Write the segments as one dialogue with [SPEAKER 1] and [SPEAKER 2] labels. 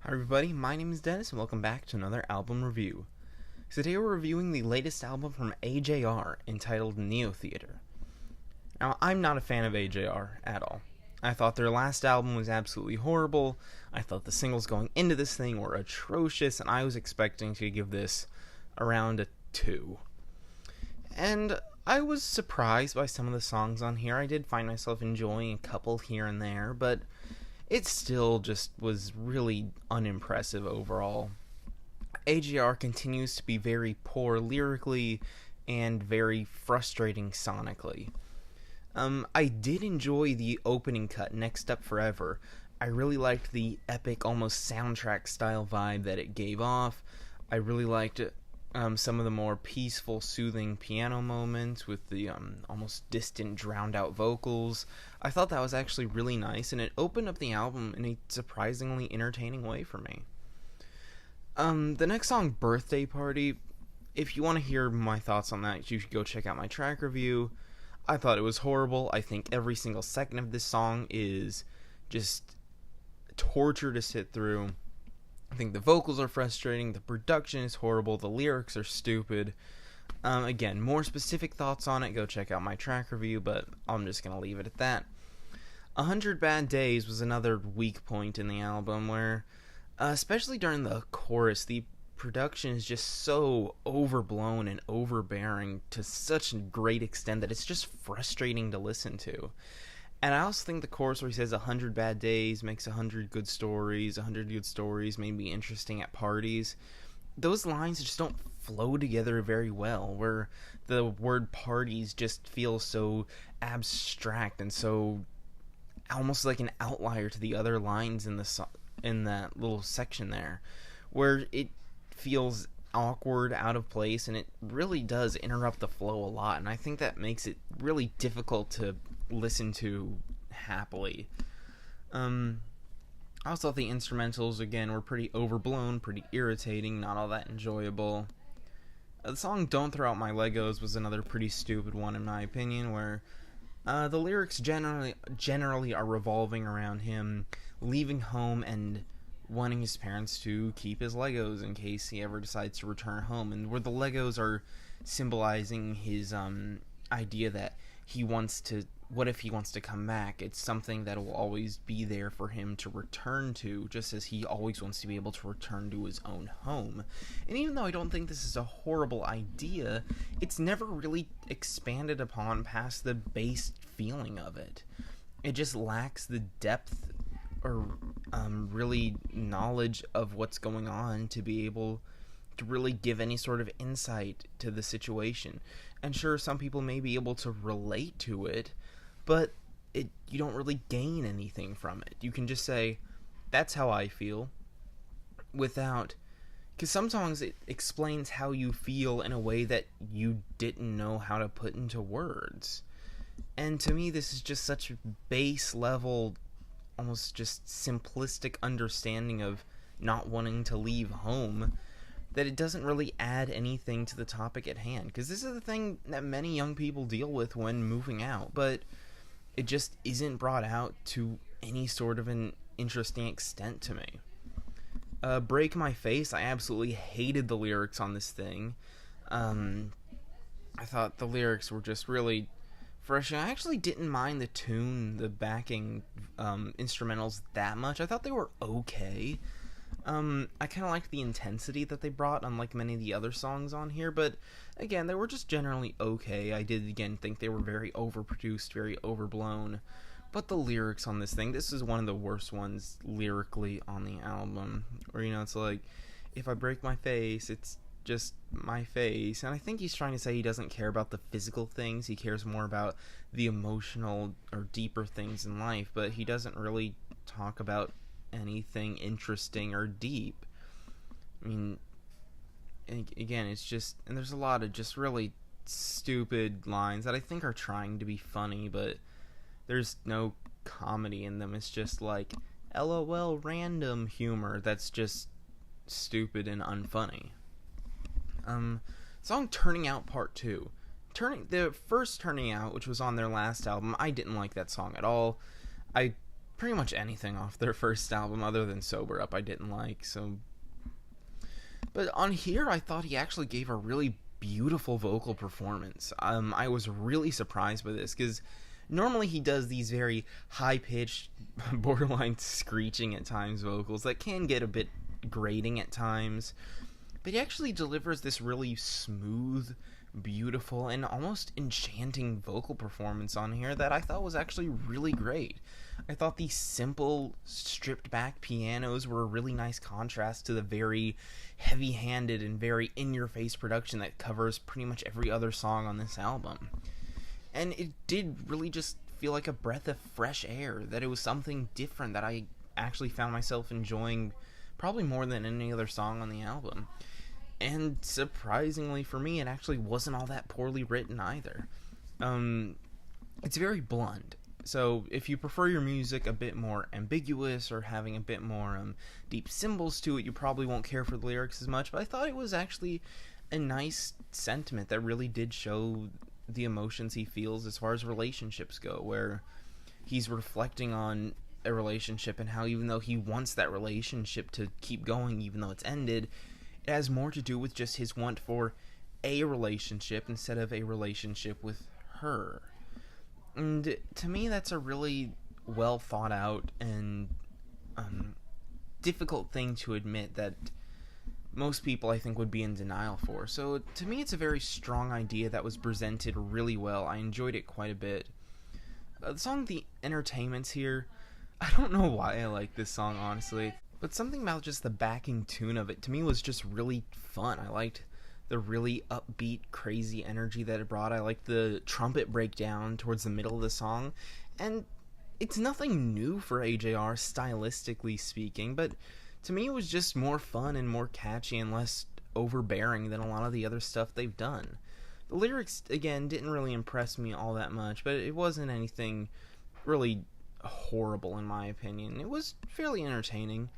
[SPEAKER 1] Hi everybody, my name is Dennis and welcome back to another album review. Today we're reviewing the latest album from AJR entitled Neotheater. Now, I'm not a fan of AJR at all. I thought their last album was absolutely horrible. I thought the singles going into this thing were atrocious, and I was expecting to give this around a 2. And I was surprised by some of the songs on here. I did find myself enjoying a couple here and there, but it still just was really unimpressive overall. AJR continues to be very poor lyrically and very frustrating sonically. I did enjoy the opening cut, Next Up Forever. I really liked the epic, almost soundtrack style vibe that it gave off. I really liked some of the more peaceful, soothing piano moments with the almost distant, drowned out vocals. I thought that was actually really nice, and it opened up the album in a surprisingly entertaining way for me. The next song, Birthday Party, if you want to hear my thoughts on that, you should go check out my track review. I thought it was horrible. I think every single second of this song is just torture to sit through. I think the vocals are frustrating, the production is horrible, the lyrics are stupid. Again, more specific thoughts on it, go check out my track review, but I'm just going to leave it at that. 100 Bad Days was another weak point in the album where, especially during the chorus, the production is just so overblown and overbearing to such a great extent that it's just frustrating to listen to. And I also think the chorus where he says 100 bad days makes 100 good stories, 100 good stories may be interesting at parties. Those lines just don't flow together very well, where the word parties just feels so abstract and so almost like an outlier to the other lines in that little section there, where it feels awkward, out of place, and it really does interrupt the flow a lot, and I think that makes it really difficult to listen to happily. I also thought the instrumentals, again, were pretty overblown, pretty irritating, not all that enjoyable. The song Don't Throw Out My Legos was another pretty stupid one in my opinion, where the lyrics generally are revolving around him leaving home and wanting his parents to keep his Legos in case he ever decides to return home, and where the Legos are symbolizing his idea that what if he wants to come back? It's something that will always be there for him to return to, just as he always wants to be able to return to his own home. And even though I don't think this is a horrible idea, it's never really expanded upon past the base feeling of it. It just lacks the depth or really knowledge of what's going on to be able to really give any sort of insight to the situation. And sure, some people may be able to relate to it, but you don't really gain anything from it. You can just say, that's how I feel, because some songs it explains how you feel in a way that you didn't know how to put into words. And to me, this is just such a base level, almost just simplistic understanding of not wanting to leave home, that it doesn't really add anything to the topic at hand. Because this is the thing that many young people deal with when moving out, but it just isn't brought out to any sort of an interesting extent to me. Break My Face, I absolutely hated the lyrics on this thing. I thought the lyrics were just really fresh. I actually didn't mind the tune, the backing instrumentals that much. I thought they were okay. I kind of liked the intensity that they brought, unlike many of the other songs on here, but again, they were just generally okay. I did, again, think they were very overproduced, very overblown, but the lyrics on this is one of the worst ones lyrically on the album, where, it's like, if I break my face, it's just my face. And I think he's trying to say he doesn't care about the physical things, he cares more about the emotional or deeper things in life, but he doesn't really talk about anything interesting or deep. I mean, again, it's just, and there's a lot of just really stupid lines that I think are trying to be funny, but there's no comedy in them. It's just like LOL random humor that's just stupid and unfunny. Song Turning Out Part 2. The first Turning Out, which was on their last album, I didn't like that song at all. I pretty much anything off their first album other than Sober Up I didn't like. But on here, I thought he actually gave a really beautiful vocal performance. I was really surprised by this, because normally he does these very high-pitched, borderline screeching at times vocals that can get a bit grating at times. But he actually delivers this really smooth, beautiful, and almost enchanting vocal performance on here that I thought was actually really great. I thought the simple, stripped-back pianos were a really nice contrast to the very heavy-handed and very in-your-face production that covers pretty much every other song on this album. And it did really just feel like a breath of fresh air, that it was something different that I actually found myself enjoying probably more than any other song on the album. And surprisingly for me, it actually wasn't all that poorly written either. It's very blunt. So if you prefer your music a bit more ambiguous or having a bit more deep symbols to it, you probably won't care for the lyrics as much. But I thought it was actually a nice sentiment that really did show the emotions he feels as far as relationships go, where he's reflecting on a relationship and how even though he wants that relationship to keep going even though it's ended, it has more to do with just his want for a relationship instead of a relationship with her. And to me, that's a really well thought out and difficult thing to admit that most people, I think, would be in denial for. So to me, it's a very strong idea that was presented really well. I enjoyed it quite a bit. The song The Entertainments here, I don't know why I like this song, honestly, but something about just the backing tune of it to me was just really fun. I liked the really upbeat, crazy energy that it brought. I liked the trumpet breakdown towards the middle of the song, and it's nothing new for AJR, stylistically speaking, but to me it was just more fun and more catchy and less overbearing than a lot of the other stuff they've done. The lyrics, again, didn't really impress me all that much, but it wasn't anything really horrible in my opinion. It was fairly entertaining.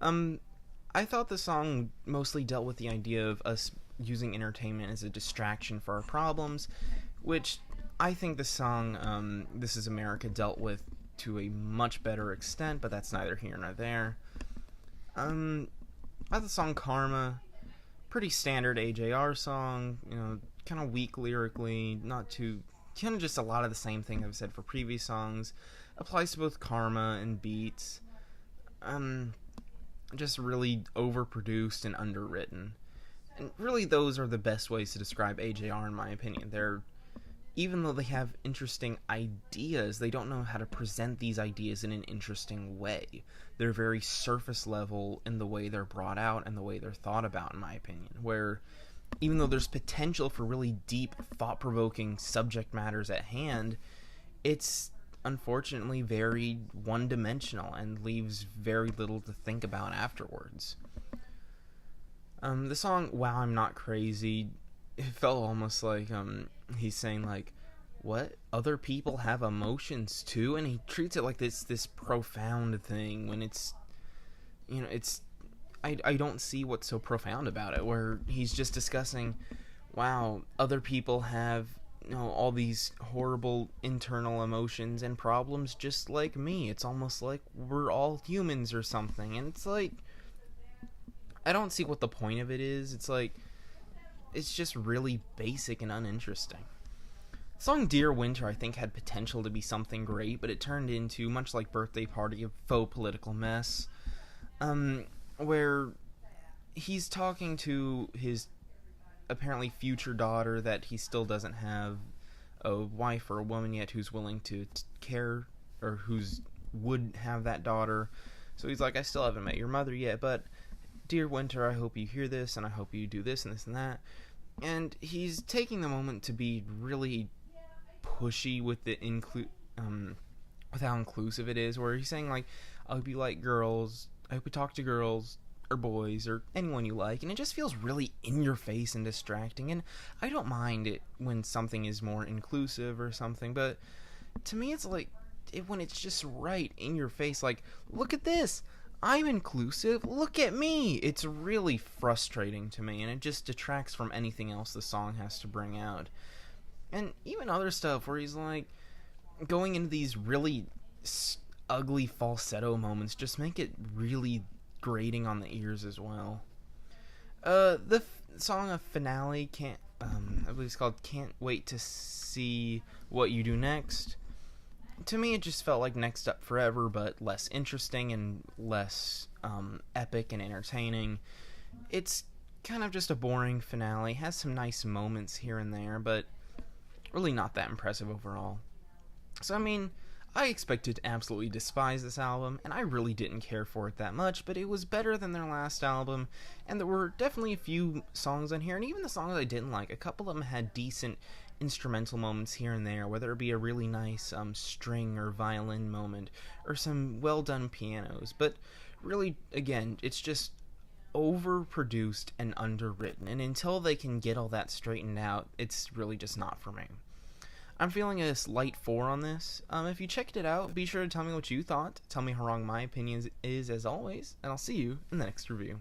[SPEAKER 1] I thought the song mostly dealt with the idea of us using entertainment as a distraction for our problems, which I think the song This Is America dealt with to a much better extent, but that's neither here nor there. I thought the song Karma, pretty standard AJR song, kind of weak lyrically, not too, kind of just a lot of the same thing I've said for previous songs, applies to both Karma and Beats. Just really overproduced and underwritten. And really those are the best ways to describe AJR in my opinion. Even though they have interesting ideas, they don't know how to present these ideas in an interesting way. They're very surface level in the way they're brought out and the way they're thought about, in my opinion. Where even though there's potential for really deep, thought-provoking subject matters at hand, it's unfortunately very one-dimensional and leaves very little to think about afterwards. The song Wow, I'm Not Crazy, it felt almost like he's saying like, what? Other people have emotions too? And he treats it like this profound thing when it's, I don't see what's so profound about it, where he's just discussing, wow, other people have all these horrible internal emotions and problems just like me. It's almost like we're all humans or something. And it's like, I don't see what the point of it is. It's like, it's just really basic and uninteresting. The song Dear Winter, I think, had potential to be something great, but it turned into, much like Birthday Party, a faux political mess. Where he's talking to his apparently future daughter that he still doesn't have a wife or a woman yet who's willing to care, or would have that daughter. So he's like, I still haven't met your mother yet, but Dear Winter, I hope you hear this, and I hope you do this and this and that. And he's taking the moment to be really pushy with the with how inclusive it is, where he's saying like, I hope you like girls, I hope you talk to girls or boys or anyone you like, and it just feels really in your face and distracting. And I don't mind it when something is more inclusive or something, but to me it's like when it's just right in your face, like, look at this, I'm inclusive, look at me. It's really frustrating to me, and it just detracts from anything else the song has to bring out. And even other stuff where he's like going into these really ugly falsetto moments just make it really grating on the ears as well. The song of finale I believe it's called "Can't Wait to See What You Do Next." To me, it just felt like Next Up Forever, but less interesting and less epic and entertaining. It's kind of just a boring finale. Has some nice moments here and there, but really not that impressive overall. So, I mean, I expected to absolutely despise this album, and I really didn't care for it that much, but it was better than their last album, and there were definitely a few songs on here, and even the songs I didn't like, a couple of them had decent instrumental moments here and there, whether it be a really nice string or violin moment, or some well-done pianos, but really, again, it's just overproduced and underwritten, and until they can get all that straightened out, it's really just not for me. I'm feeling a slight 4 on this. If you checked it out, be sure to tell me what you thought, tell me how wrong my opinion is as always, and I'll see you in the next review.